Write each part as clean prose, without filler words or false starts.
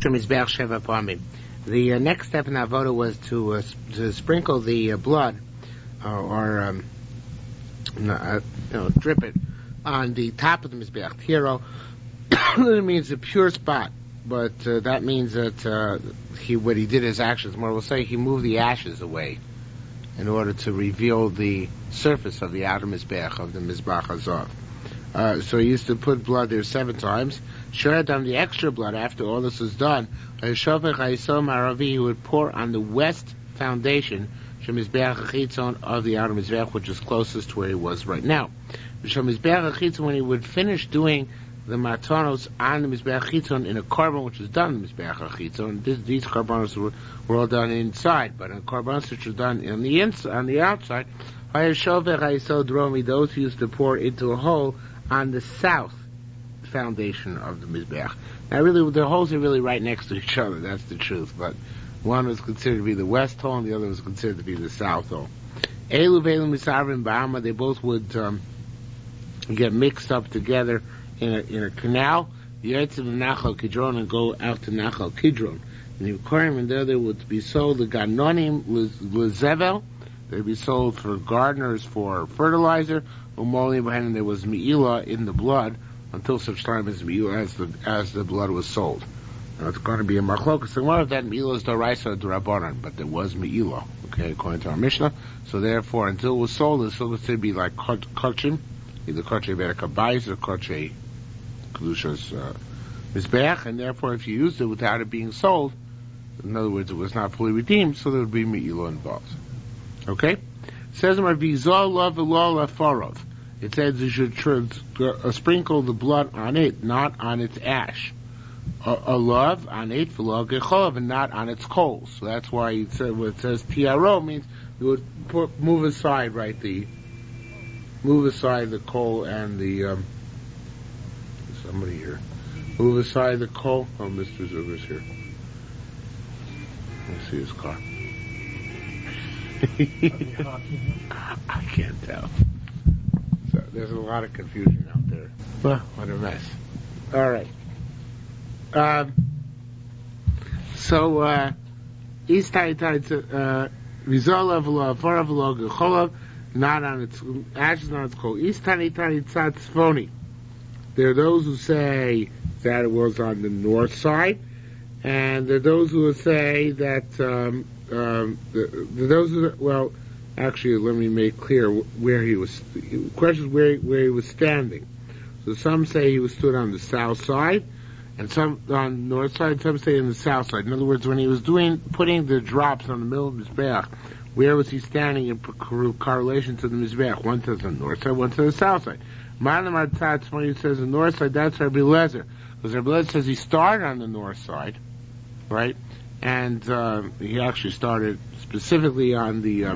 Mizbeach Sheva Pamim. The next step in Avodah was to sprinkle the blood or drip it on the top of the Mizbeach. Tiro it means a pure spot, but that means that what he did his actions. More will say he moved the ashes away in order to reveal the surface of the outer Mizbeach of the Mizbach Hazav. So he used to put blood there 7 times. Sharadam, the extra blood, after all this was done, he would pour on the west foundation of the outer Mizbeach, which is closest to where he was right now. When he would finish doing the matanos on the Mizbeach Chitzon in a carbon which was done in the Mizbeach Chitzon, these carbonos were all done inside, but in carbonos which were done on the outside, those who used to pour into a hole on the south foundation of the Mizbeach. Now really, the holes are really right next to each other, that's the truth, but one was considered to be the west hole and the other was considered to be the south hole. Elu Velu Misavrim Ba'ama, they both would get mixed up together in a canal, the Yetz of Nachal Kidron, and go out to Nachal Kidron. And the aquarium, and there they would be sold, the Ganonim Lezevel, they'd be sold for gardeners for fertilizer, and there was Me'ila in the blood until such time as Me'ila, as the blood was sold. Now it's going to be a machlokas, and one of that Me'ila is Doraisa or Dorabanan, but there was Me'ila, okay, according to our Mishnah. So therefore, until it was sold, it's still considered to be like Kachim, either Kachim Berakabayis or Kachim Kedusha's Mizbeach, and therefore if you used it without it being sold, in other words, it was not fully redeemed, so there would be Me'ila involved. Okay? It says it says you should sprinkle the blood on it, not on its ash. A love on it, and not on its coals. So that's why it says tiaro means you would move aside the coal and the somebody here. Move aside the coal. Oh, Mr. Zuber's here. Let's see his car. I can't tell. So there's a lot of confusion out there. Well, what a mess. All right. East not on its ashes, not its coal. East Tani Tzafoni. There are those who say that it was on the north side, and there are those who will say that actually, let me make clear where he was. The question is where he was standing. So some say he was stood on the south side, and some on the north side. Some say on the south side. In other words, when he was putting the drops on the middle of the Mizbeach, where was he standing in correlation to the Mizbeach? One to the north side, one to the south side. Manamar Tzatz, when he says the north side, that's Rabbi Lezer. Because Rabbi Lezer says he started on the north side, right? And he actually started specifically on the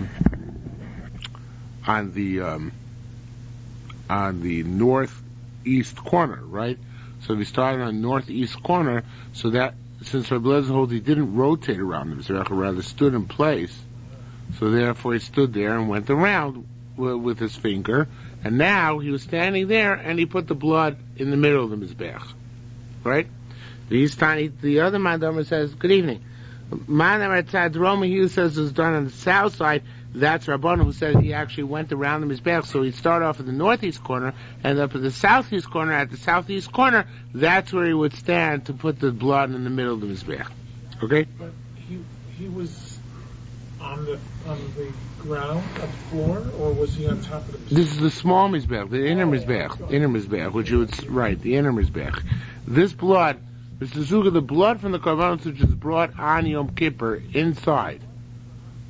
northeast corner, right? So if he started on the northeast corner, so that since Rabbi Lezer holds he didn't rotate around the Mizbeach, rather stood in place, so therefore he stood there and went around with his finger, and now he was standing there and he put the blood in the middle of the Mizbeach, right? The other Mandomer says, good evening. Manamar Tzad Romi, he says it was done on the south side. That's Rabbanu who says he actually went around the Mizbeach, so he'd start off at the northeast corner, and up at the southeast corner. At the southeast corner, that's where he would stand to put the blood in the middle of the Mizbeach. Okay? But he was on the ground, on the floor, or was he on top of the Mizbeach? This is the small Mizbeach, the inner Mizbeach, which you would, right, the inner Mizbeach. This blood, Mr. Zuga, the blood from the Karbanos which is brought on Yom Kippur inside,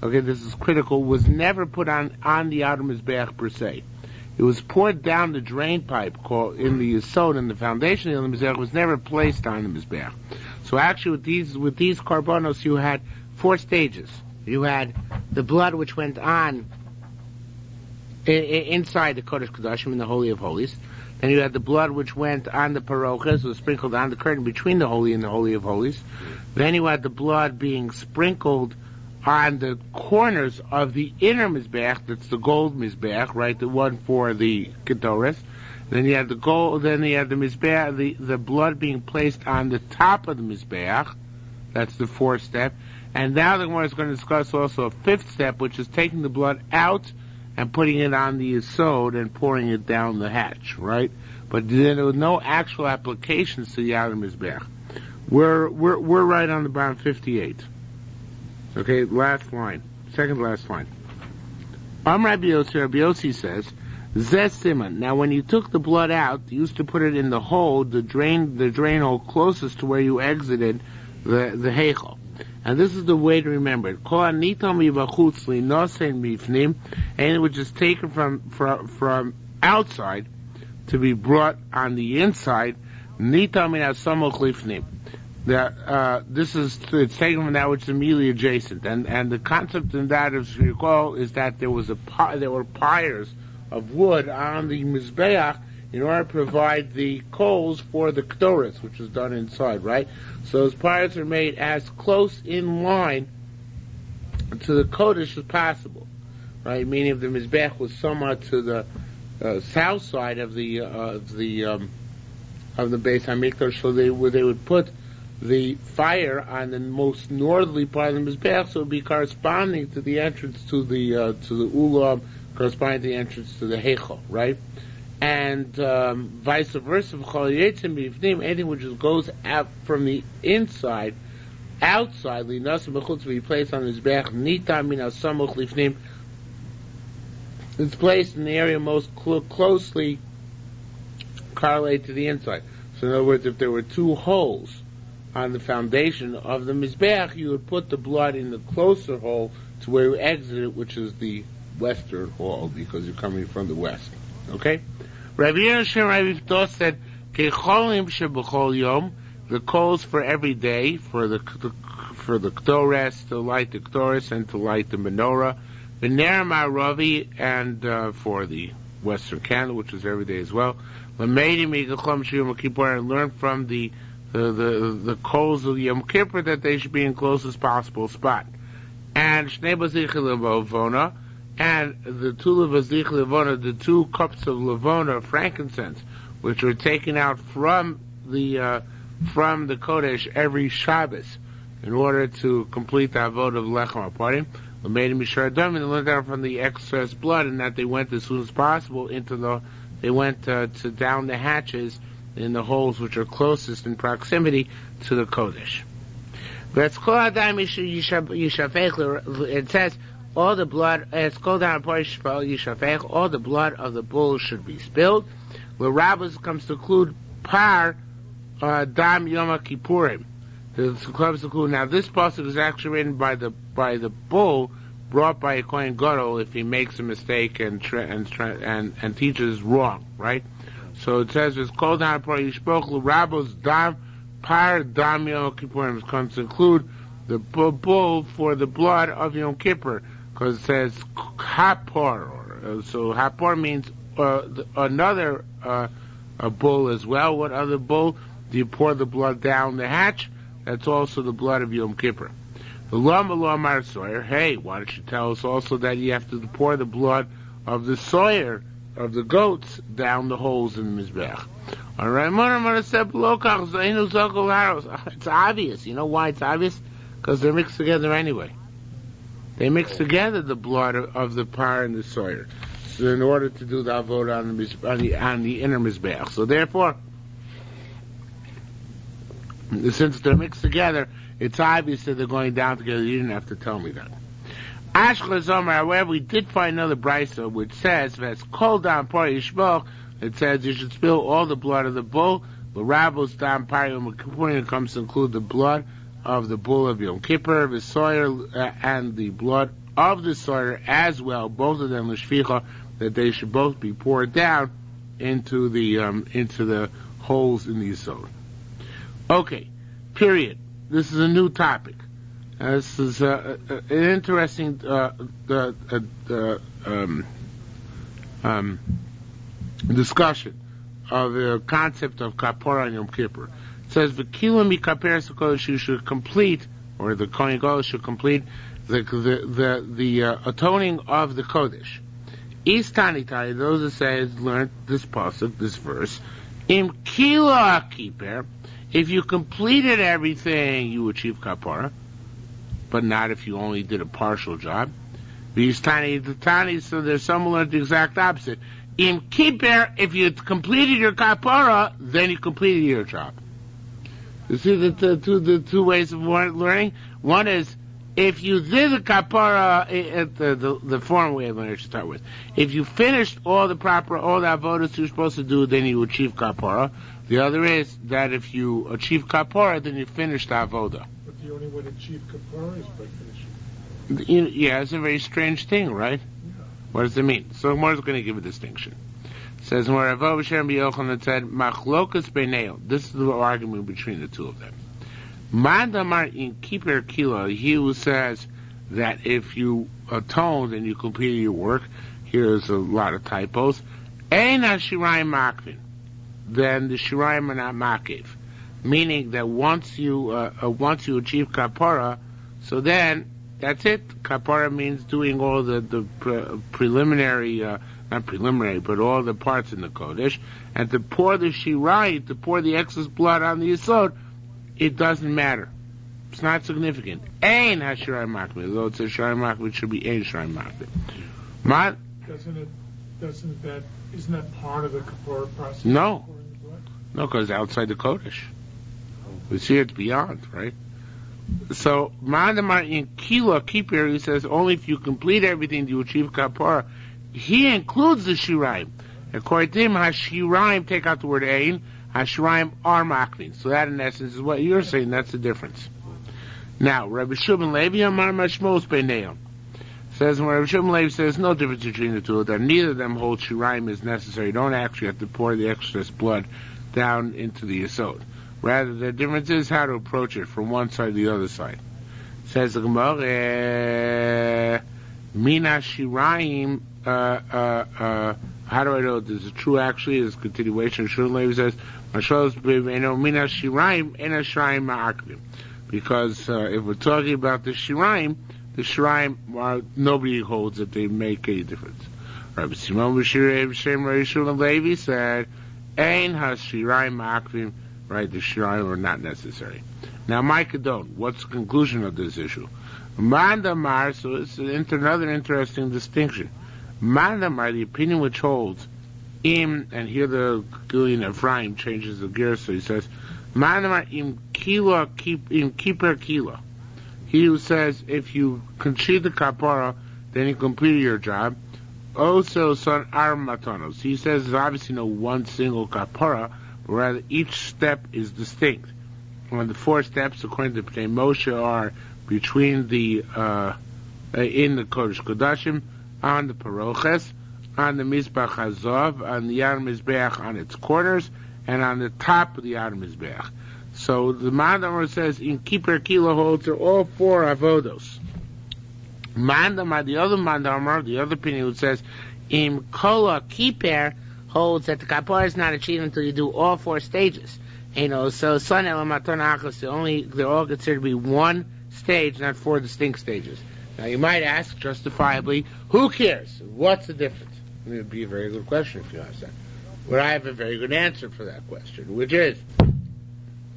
okay, this is critical, was never put on the outer Mizbeach per se. It was poured down the drain pipe in the Yesod, in the foundation of the Mizbeach, was never placed on the Mizbeach. So actually with these Karbanos you had 4 stages. You had the blood which went on inside the Kodesh Kodashim in the Holy of Holies. Then you had the blood which went on the parochas, was sprinkled on the curtain between the Holy and the Holy of Holies. Then you had the blood being sprinkled on the corners of the inner Mizbeach, that's the gold Mizbeach, right, the one for the Ketores. Then you had the gold, then you had the Mizbeach, the blood being placed on the top of the Mizbeach, That's the fourth step. And now the Gemara is going to discuss also a fifth step, which is taking the blood out and putting it on the yesod and pouring it down the hatch, right? But there were no actual applications to the outer mizbeach. We're right on the bottom 58. Okay, last line, second last line. Rabbi Yossi says, Zeh Siman. Now, when you took the blood out, you used to put it in the hole, the drain hole closest to where you exited the heichal. And this is the way to remember it. And which is taken from outside to be brought on the inside. It's taken from that which is immediately adjacent. And the concept in that, as you recall, is that there were pyres of wood on the mizbeach in order to provide the coals for the ktoris, which is done inside, right? So those pyres are made as close in line to the kodesh as possible, right? Meaning if the mizbeach was somewhat to the south side of the Beis Hamikdash, so they would put the fire on the most northerly part of the mizbeach, so it would be corresponding to the entrance to the ulam, corresponding to the entrance to the heichal, right? And vice versa, anything which goes out from the inside, outside, to be placed on the mizbeach, it's placed in the area most closely correlated to the inside. So in other words, if there were two holes on the foundation of the mizbeach, you would put the blood in the closer hole to where you exited, which is the western hall, because you're coming from the west. Okay? Rabbi Yerushalmi Yuma said, "Kecholim shebechol yom," the coals for every day, for the ktores, to light the ktores and to light the menorah, v'ner ma'aravi, and for the western candle, which is every day as well. L'meidim yigachom sheyom kippur, and learn from the coals of Yom Kippur that they should be in closest possible spot. And shnei bazichel levona, and the two levazich levona, the 2 cups of levona, frankincense, which were taken out from the kodesh every Shabbos in order to complete the avodah of lechem aparim. They made him mishar adam, and they learned out from the excess blood, and that they went as soon as possible to down the hatches in the holes which are closest in proximity to the kodesh. It says, all the blood, all the blood of the bull should be spilled. The rabbis comes to include par dam yom kippurim. Now this pasuk is actually written by the bull brought by a kohen gadol if he makes a mistake and teaches wrong, right? So it says it's called down par yishpoch l'rabbos dam par dam yom kippurim. It comes to include the bull for the blood of Yom Kippur, because it says hapor. So hapor means another bull as well. What other bull? Do you pour the blood down the hatch? That's also the blood of Yom Kippur. The Lama Mar Sawyer. Hey, why don't you tell us also that you have to pour the blood of the sawyer, of the goats, down the holes in the mizbeach? All right, it's obvious. You know why it's obvious? Because they're mixed together anyway. They mix together the blood of the par and the sawyer, so in order to do the avodah on the inner mizbeach. So therefore, since they're mixed together, it's obvious that they're going down together. You didn't have to tell me that. Ashla Zomer, however, we did find another brisa which says, "That's called down par yishmoch." It says you should spill all the blood of the bull. The rabbos down par Yom Kippur comes to include the blood of the bull of Yom Kippur, the sawyer, and the blood of the sawyer as well. Both of them l'shficha, that they should both be poured down into the holes in the yisod. Okay, period. This is a new topic. This is an interesting discussion of the concept of kapara on Yom Kippur. It says the kilo mikaper kodesh, you should complete, or the kohen gadol should complete the atoning of the kodesh. Istanitai, those that say learned this pasuk, this verse. Im kilo kiper, If you completed everything, you achieve kapara, but not if you only did a partial job. These tiny, so there's some who learn the exact opposite. In kippur, if you completed your kapara, then you completed your job. You see the two ways of learning? One is, if you did the kapara, the formal way of learning to start with. If you finished all the avodas you're supposed to do, then you achieve kapara. The other is that if you achieve kapara, then you finish the avoda. But the only way to achieve kapara is by finishing. Yeah, it's a very strange thing, right? Yeah. What does it mean? So Gemara is going to give a distinction. It says, Rav Shem Yochanan said, Machlokas beineo. This is the argument between the two of them. Mandamar in kippur kilo, he who says that if you atoned and you completed your work, here's a lot of typos, Ein hashirayim makvin, then the shirayim are not makiv. Meaning that once you achieve kapara, so then that's it. Kapara means doing all the preliminary, not preliminary, but all the parts in the kodesh, and to pour the shirayim, to pour the excess blood on the yesod, it doesn't matter. It's not significant. Ein hashirayim makvin. Though it says shirayim makvin, it should be ein shirayim makvin. Isn't that part of the kapara process? No, because outside the kodesh. We see it's beyond, right? So, Mandamar in Kila Kippur, he says, only if you complete everything do you achieve kapara. He includes the shirayim. According to him, hashirayim, take out the word ein, hashirayim are makvin. So that, in essence, is what you're saying. That's the difference. Now, Rabbi Shimon Levi Amar Mashmos Beinei says, when Rabbi Shimon Levi says, no difference between the two of them. Neither of them hold shirayim is necessary. You don't actually have to pour the excess blood down into the yesod. Rather, the difference is how to approach it from one side to the other side. Says the Gemara, Mina Shirayim, how do I know this is true actually? This continuation. Shulun Levi says, Mina Shirayim, Ena Shirayim Ma'akvim. Because if we're talking about the Shirayim nobody holds that they make any difference. Rabbi Simon Shulun Levi said, Ein HaShirayim Ma'akvim. Right, the shirayim are not necessary. Now, Micah what's the conclusion of this issue? Mandamar, so it's another interesting distinction. Mandamar, the opinion which holds, and here the Gillian Ephraim changes the gear, so he says, Mandamar im kippur kila. He who says, if you concede the kapara, then you completed your job. Also, son armatonos. He says there's obviously no one single kapara, rather, each step is distinct. And the 4 steps, according to Pnei Moshe, are between the in the Kodesh Kodashim, on the Paroches, on the Mizbach Hazov, on the Yad Mizbeach on its corners, and on the top of the Yad Mizbeach. So the Mandamar says in Kippur Kila holds are all 4 avodos. Mandamar, the other opinion says in Kola Kippur holds that the kapara is not achieved until you do all 4 stages. So son elamaton achas, they're all considered to be one stage, not 4 distinct stages. Now you might ask, justifiably, who cares? What's the difference? It would be a very good question if you ask that. But I have a very good answer for that question, which is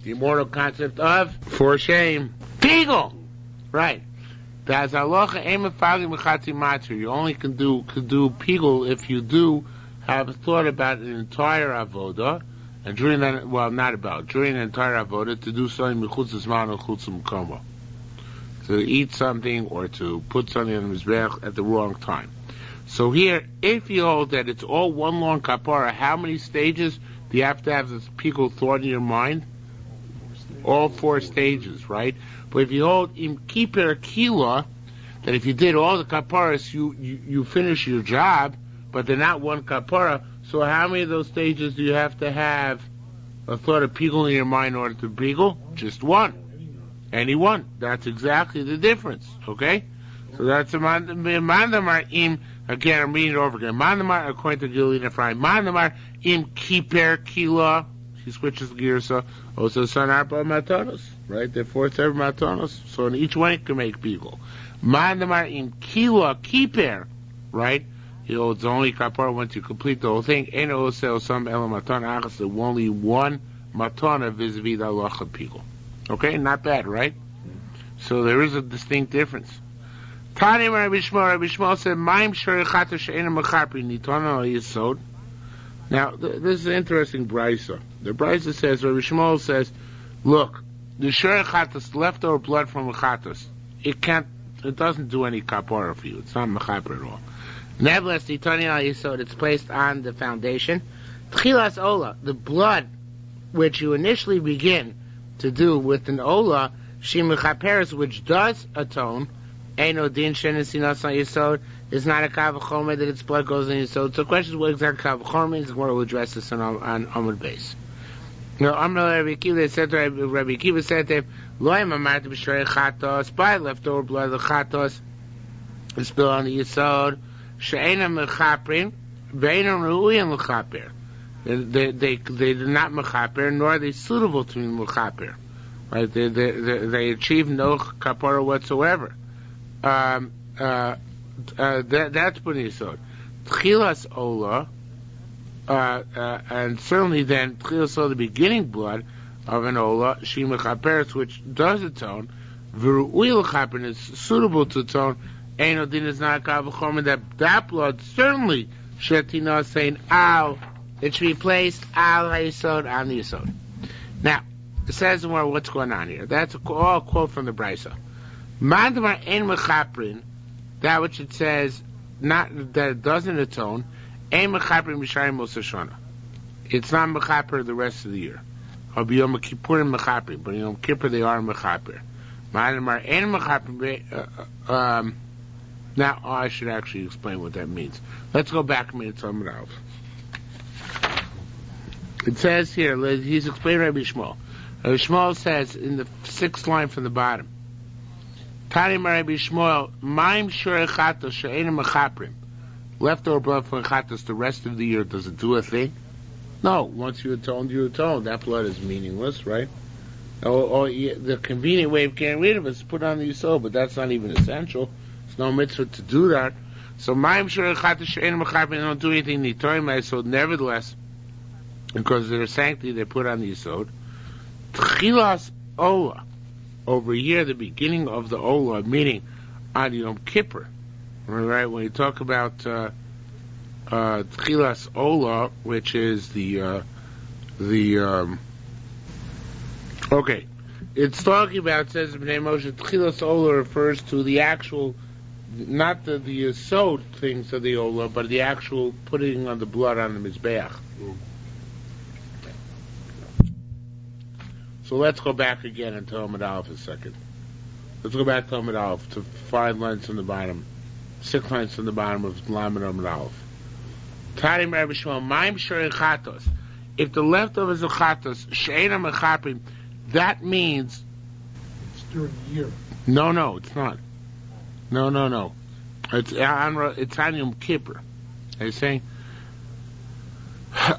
the immortal concept of, for shame, pigul. Right. That's halacha emefagim mechatzi matzir. You only can do pigul if you do have thought about an entire avoda, and during the entire avoda, to do something mechutz zman or chutz mekoma, to eat something or to put something on the mizbech at the wrong time. So here, if you hold that it's all one long kapara, how many stages do you have to have this pigul thought in your mind? All 4 stages, right? But if you hold im kippur kila, that if you did all the kaparas, you finish your job, but they're not one kapara, so how many of those stages do you have to have a thought of pigul in your mind in order to pigul? Just one. Any one. That's exactly the difference, okay? So that's a mandamar im, again, I'm reading it over again. Mandamar, according to Gillian Ephraim, mandamar im kippur kila, he switches the gears, so also son arba matonos, right? They're 4 separate matonos, so in each one you can make pigul. Mandamar im kila kippur, right? He holds only kapara once you complete the whole thing. Ain't also some elamaton achas, only one matana vis-a-vis the halacha people. Okay, not bad, right? So there is a distinct difference. Tani Rabbi Shmuel said, "Ma'im shorei chatos she'eina mechaprin nitana al yisod." Now, this is an interesting brisa. The brisa says, Rabbi Shmuel says, look, the shorei chatos, leftover blood from a chatos, it doesn't do any kapara for you. It's not mechaper at all. Nevertheless, nitana al yisod, it's placed on the foundation. Tchilas ola, the blood which you initially begin to do with an ola, shimechaperes, which does atone, Eino din shenesinas on yisod, is not a kavachomer that its blood goes in yisod. So the question is what exactly kavachomer means, and we'll address this on Amud Beis. Now, Rabbi Akiva said to him, Loy mamarti b'shorei chatos, by leftover blood of the chatos, is spilled on the yisod, she'ena mechaprin, ve'ena ru'uyan l'chaper. They're not mechaper, nor are they suitable to be mechaper. Right? They achieve no kapara whatsoever. That's putting yisod. Tchilas ola, and certainly then tchilas ola, the beginning blood of an ola, shima chaperes, which does atone, v'ru'ui l'chaper, is suitable to atone. Eino din is not kavachomer, that blood certainly shetina saying al, it should be placed al ha'yisod, on the yisod. Now, it says more what's going on here. That's all a quote from the brisa. Mandamar ein mechaprin, that which it says not that it doesn't atone, ein mechaprin b'shayim Mos Hashanah. It's not mechaper the rest of the year. Or b'yom kippurim mechaprin, but yom kippur they are mechaper. Mandamar ein mechaprin. Now I should actually explain what that means. Let's go back a minute to Amud Aleph. It says here, he's explaining Rabbi Shmuel. Rabbi Shmuel says in the 6th line from the bottom, Tani Rabbi Shmuel, Ma'im shorei chatos she'eina mechaprim. Leftover blood from chatos the rest of the year, does it do a thing? No. Once you atone, you atone. That blood is meaningless, right? Or the convenient way of getting rid of it is to put on the yisod, but that's not even essential. There's no mitzvah to do that. So Ma'im shorei chatos she'eina mechaprim, they don't do anything nitorim yisod. Nevertheless, because of their sanctity, they put on the yisod. Tchilas ola, over here, the beginning of the ola, meaning on Yom Kippur. Right, when you talk about tchilas ola, which is okay, it's talking about, it says in Bnei Moshe, tchilas ola refers to the actual, not the yisod things of the ola, but the actual putting on the blood on the mizbeach. So let's go back again and tell Amud Aleph a second. Let's go back to Amud Aleph, to 5 lines from the bottom, 6 lines from the bottom of Lamed Amud Aleph. Tani Rabbi Shmuel, Ma'im shorei chatos. If the leftovers of chatos, she'eina mechaprim, that means... It's during the year. No, it's not. No. It's on Yom Kippur. Are you saying?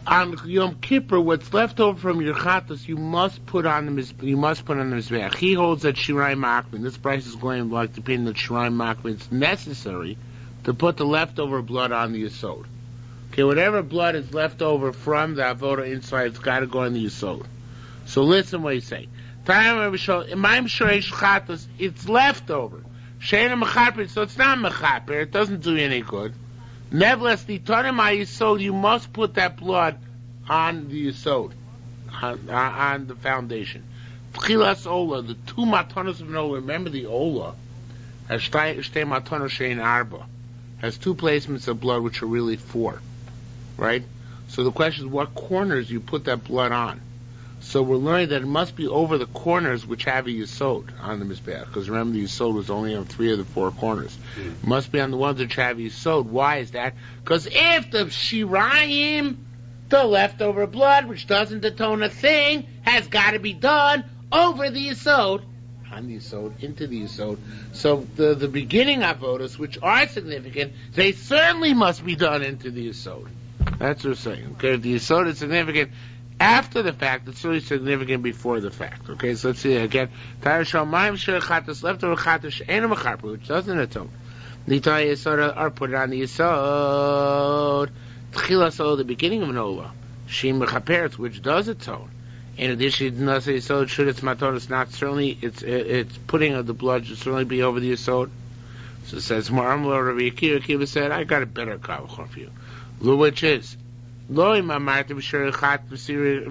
On Yom Kippur, what's left over from your chatos, you must put on the mizbeach. He holds that shirai makmin. This price is going like the opinion that shirai makmin. It's necessary to put the leftover blood on the yisod. Okay, whatever blood is left over from the avoda inside, it's got to go on the yisod. So listen what he's saying. It's leftover. She'eina mechaper, so it's not mechaper. It doesn't do you any good. Nevertheless, the Tanim HaYisod, you must put that blood on the Yisod, on the foundation. Tchilas Ola, the 2 matanos of an Ola, remember the Ola, has shtei matanos she'ein arba, has 2 placements of blood which are really 4, right? So the question is what corners you put that blood on. So we're learning that it must be over the corners which have a yisod on the mizbeach, because remember the yisod was only on 3 of the 4 corners. It must be on the ones which have yisod. Why is that? Because if the shirayim, the leftover blood, which doesn't atone a thing, has got to be done over the yisod, on the yisod, into the yisod. So the beginning avodas, which are significant, they certainly must be done into the yisod. That's what we're saying. Okay, if the yisod is significant after the fact, it's really significant before the fact. Okay, so let's see it again. Leftover chatos, which doesn't atone. The yisod are put on the yisod. Tchilas, the beginning of an ola. Shim mechaperetz, which does atone. In addition, so should it's maton, it's not certainly, it's putting of the blood should certainly be over the yesod. So it says, Ma'amlo Rabbi Akiva said, I got a better kavachor for you. Which is, Lo imamarta b'shorei chat b'shorei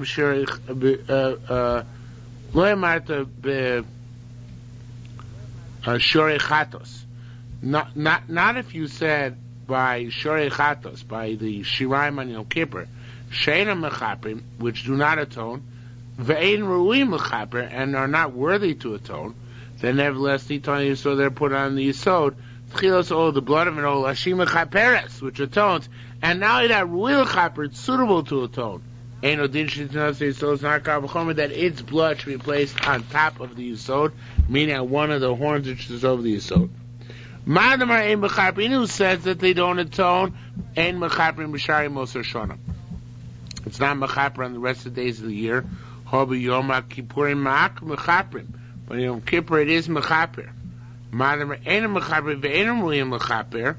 Lo imamarta b'shorei chatos. Not if you said by shorei chatos, by the shiraim on Yom Kippur, she'ena mechaprim, which do not atone, ve'ein ru'im mechaper, and are not worthy to atone, then nevertheless nitani, so they're put on the yisod, tchilos the blood of an old hashim mechaperes, which atones, and now that ru'il mechaper, it's suitable to atone. Ein odin shitnasi, so it's not kavachomer that its blood should be placed on top of the yisod, meaning on one of the horns which is over the yisod. Madamar ein mechaper, who says that they don't atone, ein mechaper b'shari moser shona. It's not mechaper on the rest of the days of the year. Hobi Yom Kippurim Ma'ak Mechaprim. But Yom Kippur it is Mechaper. Madam Einam Mechaper Ve'einam Ruyim Mechaper.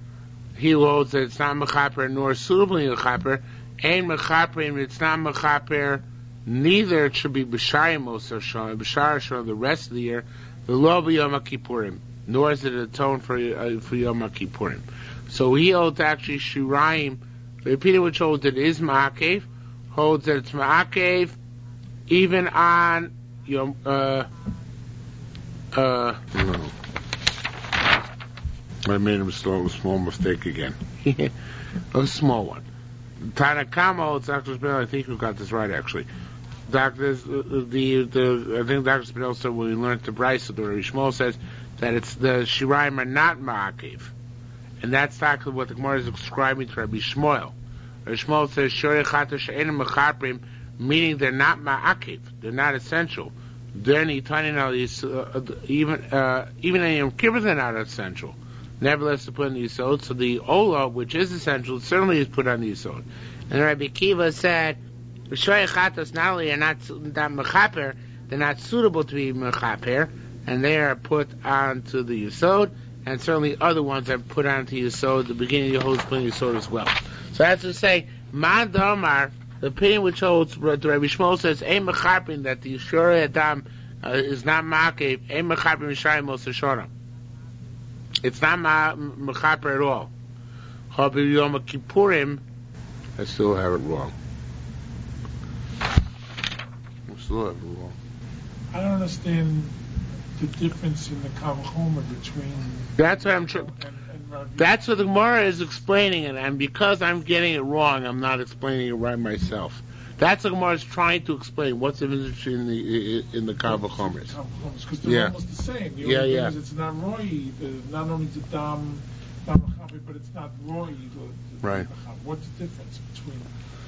He holds that it's not Mechaper nor suitably Mechaper. Ein Mechaprim, it's not Mechaper. Neither it should be B'shayim Osar Shon, B'shar Shon the rest of the year. The Lo B'Yom Kippurim. Nor is it atone for Yom Kippurim. So he holds actually Shiraim. Repeating which holds that it is Ma'akev. Holds that it's Ma'akev even on Yom, no. I made a small mistake again. A small one. Tanakama holds Dr. Spinell, I think you got this right actually. I think Dr. Spinell said when we learned the Bryce, the Rabbi Shmuel says that it's the Shiraim are not Ma'akev. And that's exactly what the Gemara is describing to Rabbi Shmuel. Rabbi Shmuel says, Shorei Chato she'enim mechaprim, meaning they're not ma'akiv, they're not essential. They're even in Yom Kippur they're not essential. Nevertheless, to put on the yisod. So the ola, which is essential, certainly is put on the yisod. And Rabbi Akiva said, Shorei Chatos not only are not mechaper, they're not suitable to be mechaper, and they are put onto the yisod, and certainly other ones are put onto yisod. The beginning of the whole spring yisod as well. So that's to say, Man Damar, the opinion which holds, Rabbi Shmuel says, Ein Mechaprin, that the Shorei Adam is not Ma'akev, Ein Mechaprin Mishayim Moser Shona. It's not Mechaper at all. Hobi Yom Kippurim, I still have it wrong. I still have it wrong. I don't understand the difference in the Kavachomer between. That's what I'm trying. That's what the Gemara is explaining it, and because I'm getting it wrong, I'm not explaining it right myself. That's what the Gemara is trying to explain. What's the difference in the Kavachomers? Because they're almost the same. The only thing is it's not Roy. Not only the Dam Chavi, but it's not Roy. Right. What's the difference between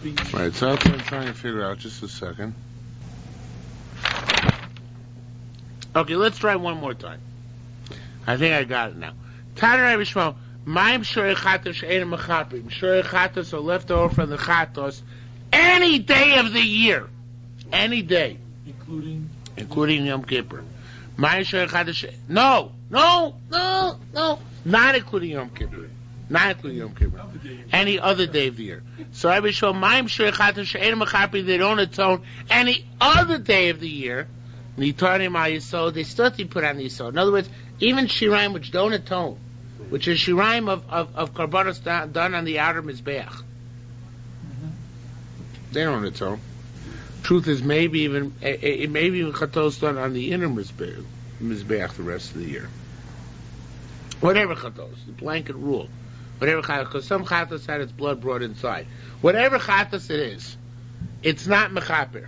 being? Right. So that's what I'm trying to figure out. Just a second. Okay, let's try one more time. I think I got it now. Tana Rabbi Shmuel, Ma'im Shorei Chatos she'enim mechaprim. Shorei Chatos are left over from the Chatos any day of the year. Any day. Including Yom Kippur. Ma'im Shorei Chatos No. Not including Yom Kippur. Not including Yom Kippur. Any other day of the year. So Rabbi Shmuel, Ma'im Shorei Chatos she'enim mechaprim, they don't atone any other day of the year. Nitanim ha'yisod, they still have to put on the yisod. In other words, even shiraim which don't atone, which is shiraim of karbanos done on the outer mizbeach, they don't atone. Truth is, maybe even chatos done on the inner mizbeach the rest of the year. Whatever chatos, the blanket rule. Whatever chatos, because some chatos had its blood brought inside. Whatever chatos it is, it's not mechaper.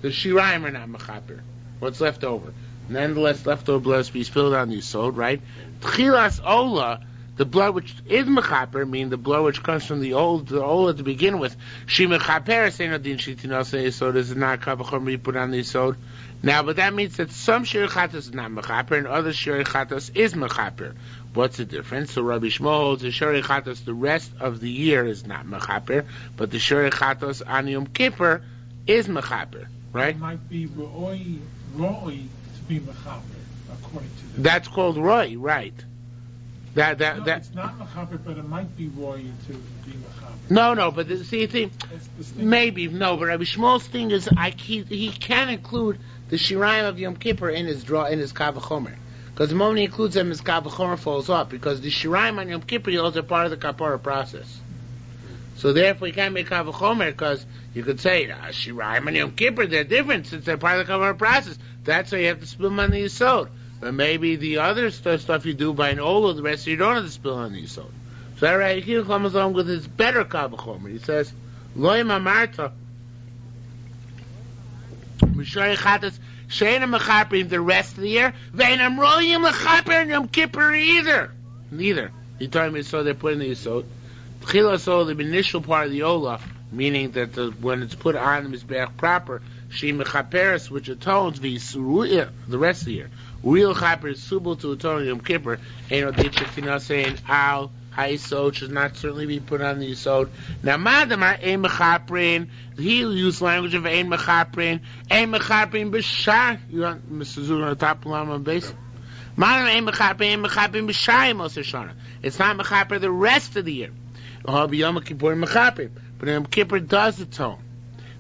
The shiraim are not mechaper. What's left over? Nonetheless, leftover blood must be spilled on the yisod, right? Tchilas ola, the blood which is mechaper, meaning the blood which comes from the ola to begin with. She mechaper, say no din shitinasa yisod, is not kavachom be put on the yisod. Now, but that means that some shir chatos is not mechaper, and other shir chatos is mechaper. What's the difference? So Rabbi Shmuel holds the shir chatos the rest of the year is not mechaper, but the shir chatos on Yom Kippur is mechaper, right? It might be ro'oi to be mechaper, according to this. That's called roy, right? It's not mechaper, but it might be roy to be mechaper. No, but maybe, no, but Rabbi Shmuel's thing is, he can include the Shirayim of Yom Kippur in his Kavachomer. Because the moment he includes them, his Kavachomer falls off. Because the Shirayim on Yom Kippur are part of the Kapara process. So therefore, you can't make Kavachomer, because you could say, Shirayim and Yom Kippur, they're different, since they're part of the Kapara process. That's why you have to spill them on the Yisod. But maybe the other stuff you do by an Olo, the rest of you don't have to spill on the Yisod. So that right, he comes along with his better Kavachomer. He says, Loim Amarta, Mishoy Chatas, Sheina Mechaprim the rest of the year, Veinam Royim Mechaper and Yom Kippur either. Neither. He told me so they're putting the Yisod. Chila so the initial part of the Ola, meaning that when it's put on the Mizbeach proper, She Mechaperes, which atones the rest of the year. Real Chaper is suitable to atone Yom Kippur, Eino Ditchikina saying, Al, Haisod should not certainly be put on the Yisod. Now, Madamar, Ein Mechaprin, he used language of Ein Mechaprin B'shar. You want Mr. Zug on the top line on base? Madamar, Ein Mechaprin B'shar, Moshe Shana. It's not Mechaprin the rest of the year. Yom Kippur Mechaprin. But Yom Kippur does atone.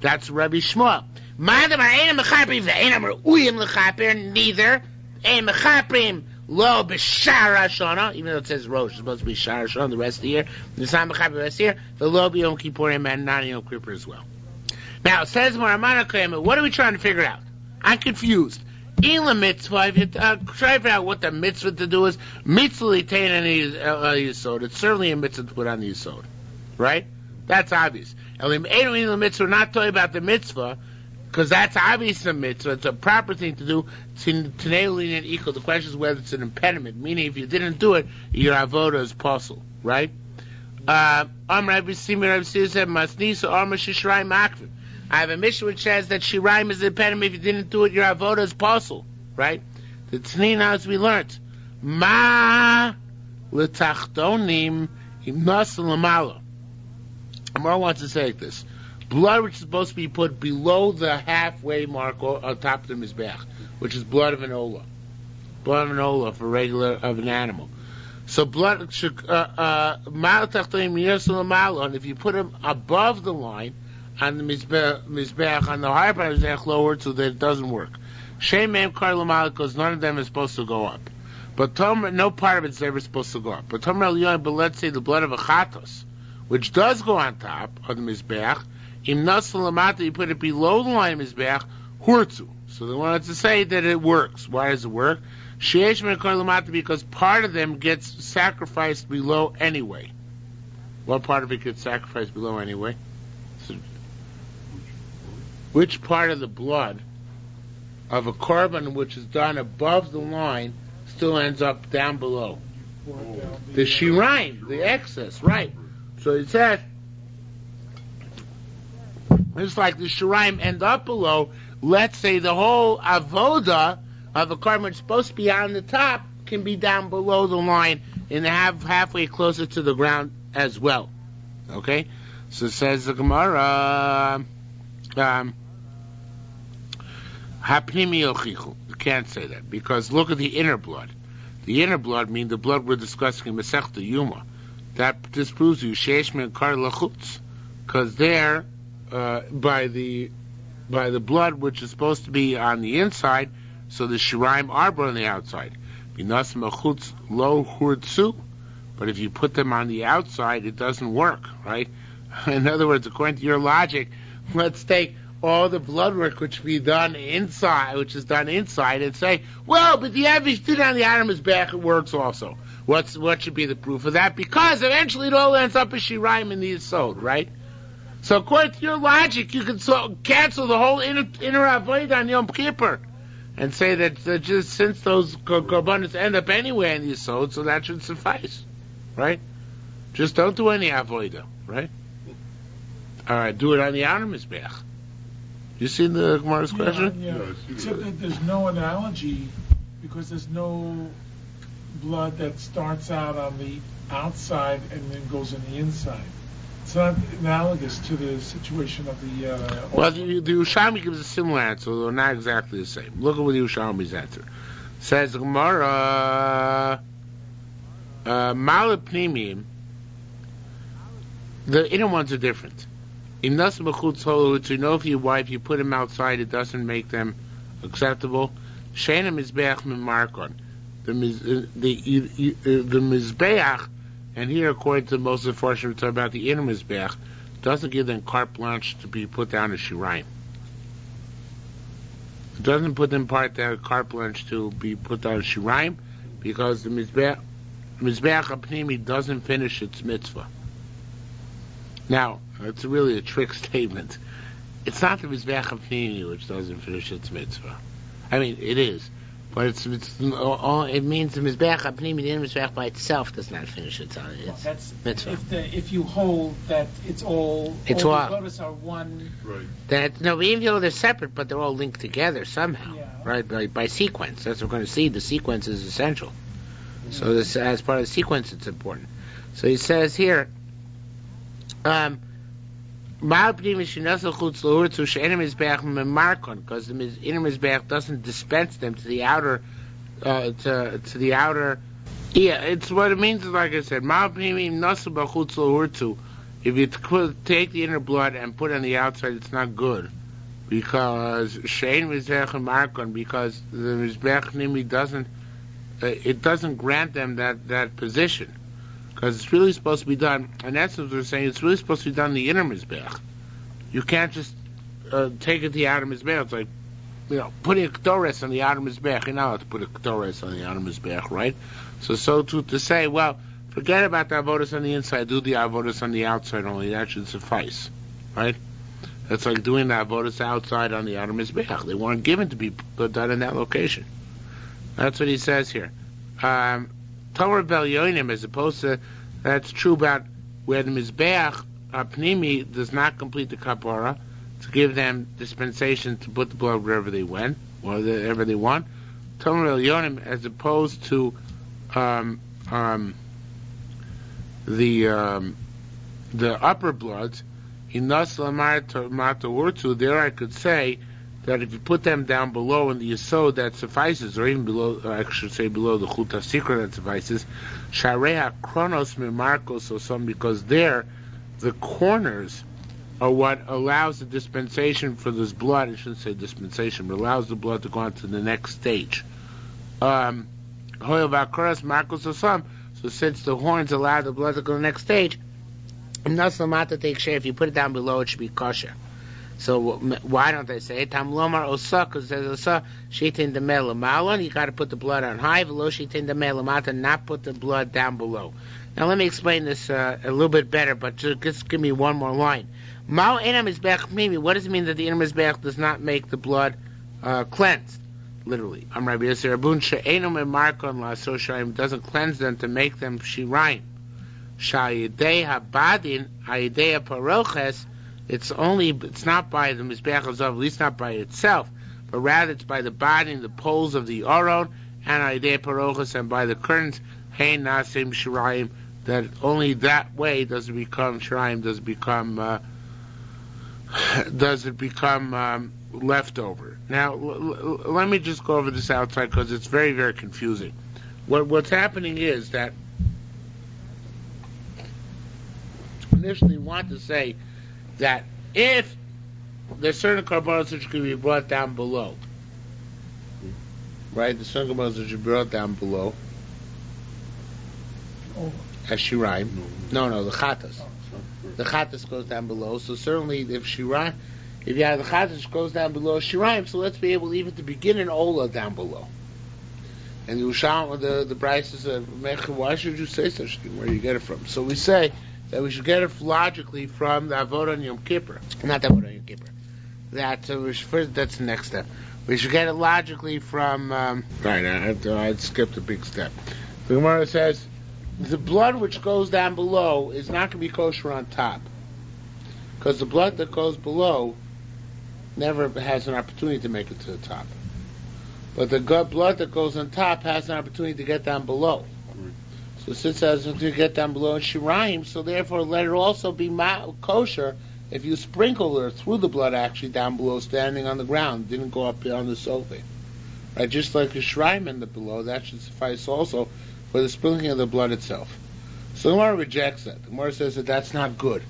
That's Rabbi Shmuel. Madamar, Ein Mechaprin, Ve'enam Ru'uyim L'Chapir, neither. Ein Mechaprin, Lo b'shar Hashana, even though it says Rosh, it's supposed to be Shar Hashana the rest of the year. It's not Mechaper the rest of the year. The Lo b'Yom Kippurim and not Yom Kippur as well. Now it says Moramana Koyama. What are we trying to figure out? I'm confused. Ila mitzvah. If you try to figure out what the mitzvah to do is, mitzvah litain any yisod. It's certainly a mitzvah to put on the yisod, right? That's obvious. Elim elu ila mitzvah. We're not talking about the mitzvah. Because that's obviously a mitzvah. It's a proper thing to do. T'neilin and equal. The question is whether it's an impediment. Meaning, if you didn't do it, your avoda is possible, right? I have a mission which says that shirayim is an impediment. If you didn't do it, your avoda is possible, right? The t'nin as we learned. Ma l'tachtonim imnas l'malo. Amar wants to say like this. Blood which is supposed to be put below the halfway mark on top of the Mizbeach, which is blood of an Ola. Blood of an Ola for of an animal. So blood should, and if you put them above the line on the Mizbeach, on the higher part of the Mizbeach lower, so that it doesn't work. Shem Mem Kar L'Mal, because none of them is supposed to go up. But no part of it's ever supposed to go up. But let's say the blood of a Chatos, which does go on top of the Mizbeach, Im Nasal Lamata, you put it below the line of Mizbeach, Hurtzu. So they wanted to say that it works. Why does it work? Sheesh Mekar Lamata, because part of them gets sacrificed below anyway. What part of it gets sacrificed below anyway? So, which part of the blood of a korban which is done above the line still ends up down below? The shirayim, the excess, right. So it says, it's like the shirayim end up below. Let's say the whole avoda of a korban which is supposed to be on the top can be down below the line and halfway closer to the ground as well. Okay? So it says the Gemara, Hapnimi yochichu. You can't say that, because look at the inner blood. The inner blood means the blood we're discussing in Masechta Yuma. That disproves you sheish min kar lachutz, because there, by the blood which is supposed to be on the inside, so the shiraim are on the outside. Binas machutz lo hurtzu, but if you put them on the outside, it doesn't work, right? In other words, according to your logic, let's take all the blood work which is done inside, and say, well, but the average did on the animal's back, it works also. What should be the proof of that? Because eventually it all ends up as shiraim in the Yisod, right? So according to your logic, you can cancel the whole inner avodah on Yom Kippur and say that just since those korbanos end up anywhere in the Yisod, so that should suffice, right? Just don't do any avodah, right? All right, do it on the outer mizbeach. You seen the Gemara's question? Yeah. Except that there's no analogy because there's no blood that starts out on the outside and then goes in the inside. It's not analogous to the situation of the... well, the Yerushalmi gives a similar answer, though not exactly the same. Look at what the Yerushalmi's answer. Says the Gemara... Malapnimim, the inner ones are different. In Nasa B'chutz Holu, to know if you put them outside, it doesn't make them acceptable. Sheina Mizbeach Mimarkon. The Mizbeach, and here according to most of the Farshim, we talk about the inner Mizbeach, doesn't give them carte blanche to be put down as Shirayim. It doesn't put them carte blanche to be put down as Shirayim, because the Mizbeach HaPnimi doesn't finish its mitzvah. Now, it's really a trick statement. It's not the Mizbeach HaPnimi which doesn't finish its mitzvah. I mean, it is. But it means the Mizbeach HaPnimi, the inner Mizbeach by itself does not finish its mitzvah. If you hold that all the vodas are one. Right. Even though they're separate, but they're all linked together somehow. Yeah. Right? By sequence. That's what we're going to see. The sequence is essential. Mm-hmm. So this, as part of the sequence, it's important. So he says here, because the inner mizbeach doesn't dispense them to the outer, Yeah, it's what it means. Is like I said, if you take the inner blood and put it on the outside, it's not good, because because the mizbeach nimi doesn't grant them that position. Because it's really supposed to be done, and that's what we're saying, it's really supposed to be done in the inner Mizbeach. You can't just take it to the outer Mizbeach. It's like, putting a Ketores on the outer Mizbeach. You're not allowed to put a Ketores on the outer Mizbeach, right? So to say, well, forget about the avodas on the inside, do the avodas on the outside only, that should suffice, right? It's like doing the avodas outside on the outer Mizbeach. They weren't given to be done in that location. That's what he says here. Torah Belyonim, as opposed to, that's true about where the Mizbeach Pnimi does not complete the Kapara, to give them dispensation to put the blood wherever they went, or wherever they want. Torah Belyonim, as opposed to the upper bloods, Inas Lamar Matawurtu, there I could say that if you put them down below in the Yesod, that suffices, or even below, I should say below the Chut HaSikra, that suffices. Shareha Kronos Mimarkos or some, because there, the corners are what allows the dispensation for this blood, I shouldn't say dispensation, but allows the blood to go on to the next stage. Hoyel Vakronos Markos or some, so since the horns allow the blood to go to the next stage, if you put it down below, it should be kosher. So why don't they say Tam Lomar Osa? Because it says Osa Shitin the Melamalon. You got to put the blood on high. Velo Shitin the Melamata, not put the blood down below. Now let me explain this a little bit better, but just give me one more line. Mao Enam Mizbeach Mimi. What does it mean that the inner Mizbeach does not make the blood cleansed? Literally, I'm Rabbi Yosef Rabun She'enum Emarkon La'asor Shirayim, doesn't cleanse them to make them Shirayim. Sha'yidei Habadin Ayidei Paroches. It's not by the Mizbeach Hazav, at least not by itself, but rather it's by the body and the poles of the Aron, and Aidei Parochas, and by the curtains, Hein Nasim Shirayim, that only that way does it become Shirayim, does it become leftover. Now, let me just go over this outside, because it's very, very confusing. What's happening is that, initially we want to say that if there's certain carbonates which can be brought down below, right? The certain carbonates which are brought down below, as Shirayim. No, the Chatas. The Chatas goes down below. So certainly, if you have the Chatas goes down below Shirayim, so let's be able even to begin an Ola down below. And the Bryce says, why should you say such a thing? Where do you get it from? So we say that we should get it logically from the Avodah on Yom Kippur. Not the Avodah on Yom Kippur. That's the next step. We should get it logically from... I skipped a big step. The Gemara says, the blood which goes down below is not going to be kosher on top. Because the blood that goes below never has an opportunity to make it to the top. But the blood that goes on top has an opportunity to get down below. So since it has to get down below in Shirayim, so therefore let it also be kosher if you sprinkle it through the blood actually down below, standing on the ground, didn't go up on the sofa. Right? Just like the Shirayim in the below, that should suffice also. for the sprinkling of the blood itself. So the Gemara rejects that. The Gemara says that that's not good.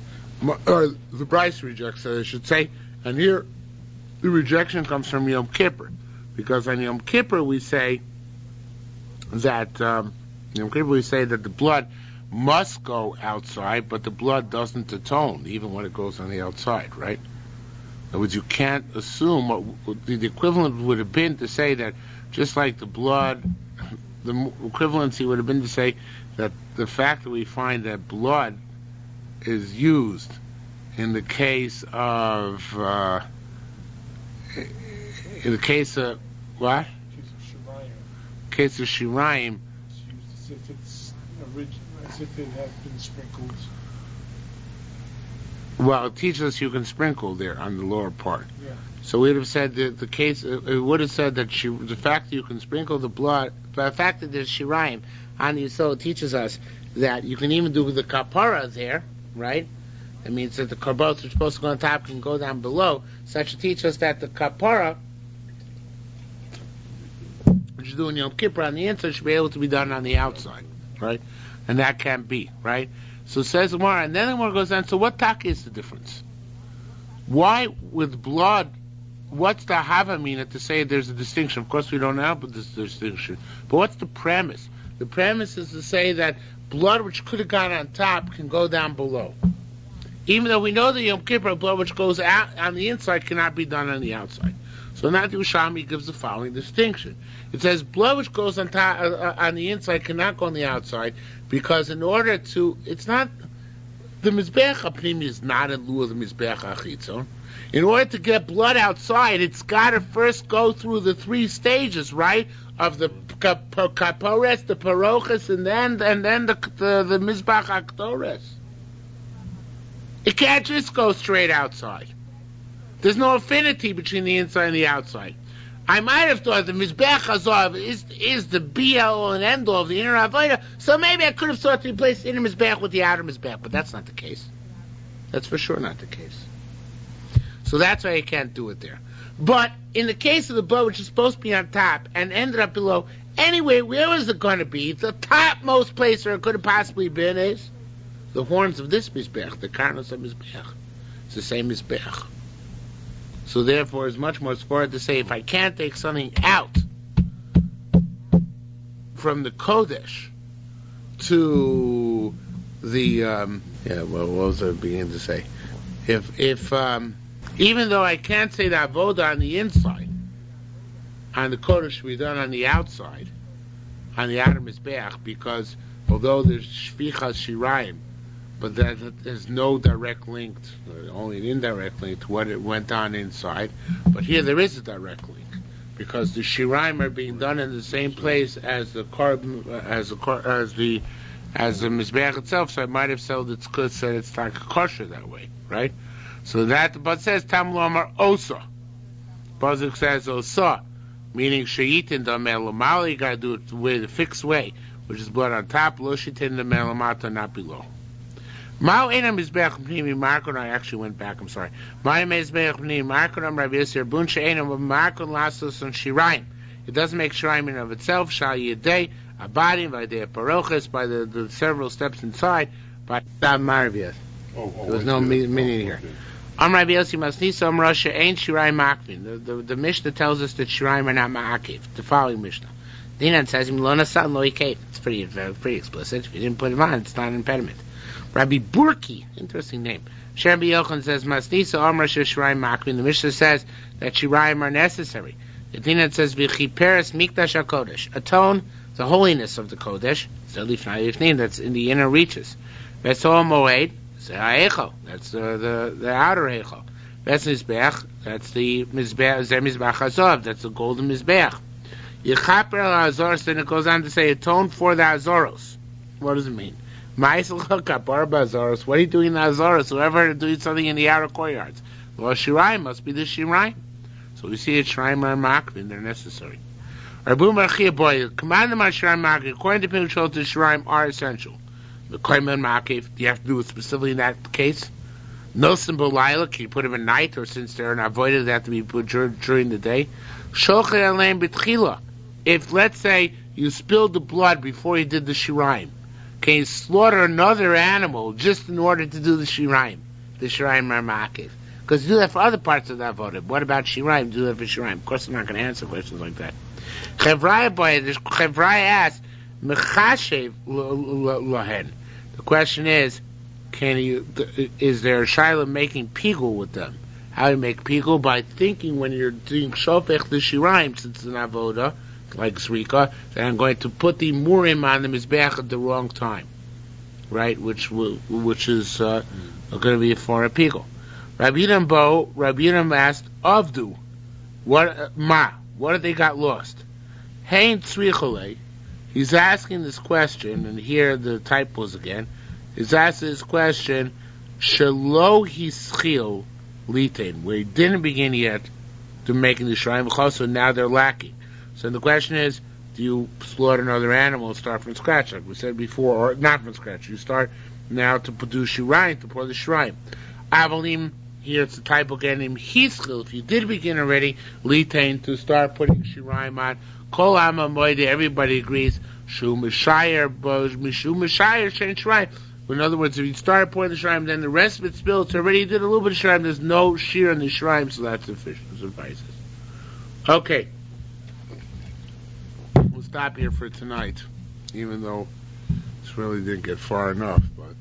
Or the Bryce rejects that, I should say. And here, the rejection comes from Yom Kippur, because on Yom Kippur we say that the blood must go outside, but the blood doesn't atone, even when it goes on the outside, right? In other words, you can't assume what the equivalent would have been to say that just like the blood, the equivalency would have been to say that the fact that we find that blood is used in the case of what? Case of Shirayim. It's used as if it's as if it has been sprinkled. Well, it teaches us you can sprinkle there on the lower part. Yeah. So we would have said that the case, it would have said that the fact that you can sprinkle the blood, the fact that there's Shirayim on the Yisod teaches us that you can even do the kapara there, right? It means that the karbot which are supposed to go on top can go down below. Such to teach us that the kapara, which you do in Yom Kippur on the inside, should be able to be done on the outside, right? And that can't be, right? So it says the Gemara, and then the Gemara goes on, so what tak is the difference? Why with blood, what's the havamina to say there's a distinction? Of course we don't know but this distinction. But what's the premise? The premise is to say that blood which could have gone on top can go down below. Even though we know the Yom Kippur blood which goes out on the inside cannot be done on the outside. So now the Yerushalmi gives the following distinction. It says blood which goes on top on the inside cannot go on the outside, because in order to, it's not, the Mizbeach HaPnimi is not in lieu of the Mizbeach HaChitzon. In order to get blood outside, it's got to first go through the three stages, right? Of the kapores, the parochas, and then the Mizbeach HaKtores. It can't just go straight outside. There's no affinity between the inside and the outside. I might have thought the Mizbeach Hazav is the be-all and end-all of the inner Avodah, so maybe I could have thought to replace the inner Mizbeach with the outer Mizbeach, but that's not the case. That's for sure not the case. So that's why you can't do it there. But in the case of the blood, which is supposed to be on top and ended up below, anyway, where was it going to be? The topmost place where it could have possibly been is the horns of this Mizbeach, the karnos of Mizbeach. It's the same Mizbeach. So therefore, it's much more smart to say, if I can't take something out from the Kodesh to the, what was I beginning to say? If even though I can't say the avodah on the inside, on the Kodesh should be done on the outside, on the outer Mizbeach, because although there's Shvichas Shirayim, but there's no direct link, only an indirect link to what it went on inside. But here there is a direct link, because the Shirayim are being done in the same place as the Mizbeach itself. So I might have said it's like a kosher that way, right? So that, but it says Tam Lomar Osa. Pasuk says Osa, meaning Shayitin da Melamali. You got to do it the fixed way, which is blood on top. Lo Shayitin da Melamata, not below. Mao enam Mizbeach Pnimi Markon. I actually went back. I'm sorry. Mao Mizbeach Pnimi Markon. Rabbi Yisrael Bunche enam Markon Lasos on Shirayim. It doesn't make Shirayim in of itself. Shal Yedei Abadim by the Parochas, by the several steps inside. By Marvias. There was no meaning here. Rabbi Yossi Masnisa Rasha ain't Shirayim Makvin. The Mishnah tells us that Shirayim are not Ma'akiv. The following Mishnah. Dinan says Milona San Lo Yikev. It's pretty explicit. If you didn't put it on, it's not an impediment. Rabbi Burki, interesting name. Rabbi Yochanan says, Masnisa Amra Shirayim Makvin. The Mishnah says that Shirayim are necessary. The Dinan says, V'chiperes Mikdash HaKodesh. Atone the holiness of the Kodesh. That's in the inner reaches. Vesol Moed. That's the outer Heichel. That's Mizbeach. That's the Mizbeach. Mizbeach Hazav. That's the golden Mizbeach. Yechaper Hazoros. Then it goes on to say, atone for the Hazoros. What does it mean? Ma'isel Kapar Hazoros. What are you doing in the Hazoros? Whoever doing something in the outer courtyards. Well, Shirayim must be the Shirayim. So we see that Shirayim are Makvin. They're necessary. Rabbi Marchia Boy, command them on Shirayim Makvin. According to Pinchot, the Shirayim are essential. The Koyman Makiv, do you have to do it specifically in that case? No symbol Lila, can you put them at night, or since they're not avoided, they have to be put during the day? Shochet Aleim B'tchila. if let's say you spilled the blood before you did the shiraim, can you slaughter another animal just in order to do the shiraim? The shiraim are makif. Because you do that for other parts of the avodah. What about shiraim? Do that for shiraim. Of course, I'm not going to answer questions like that. Chevrai asked, Mechashev lohen. The question is, is there a shaila making pigul with them? How do you make pigul? By thinking when you're doing shofech the shiraim, since it's an avodah, like zrika, that I'm going to put the murim on the mizbeach at the wrong time, right? Which is going to be for a pigul. Rabbi Yonam asked, Avdu, what have they got lost? Hein tzrichole. He's asking this question, and here the typos again. He's asking this question, Shelo hischil litain, where he didn't begin yet to making the shrine, so now they're lacking. So the question is, do you slaughter another animal and start from scratch, like we said before, or not from scratch? You start now to produce shrine, to pour the shrine. Avalim, here it's the typo again, in hischil, if you did begin already, litain, to start putting shrine on, Kol Amma Moide, everybody agrees, Shu Mishayer, Mishu Mishayer, Shen Shrine. In other words, if you start pouring the shrine, then the rest of it spills. So already you did a little bit of shrine, there's no shiur in the shrine, so that's sufficient. Suffices. Okay. We'll stop here for tonight, even though this really didn't get far enough, but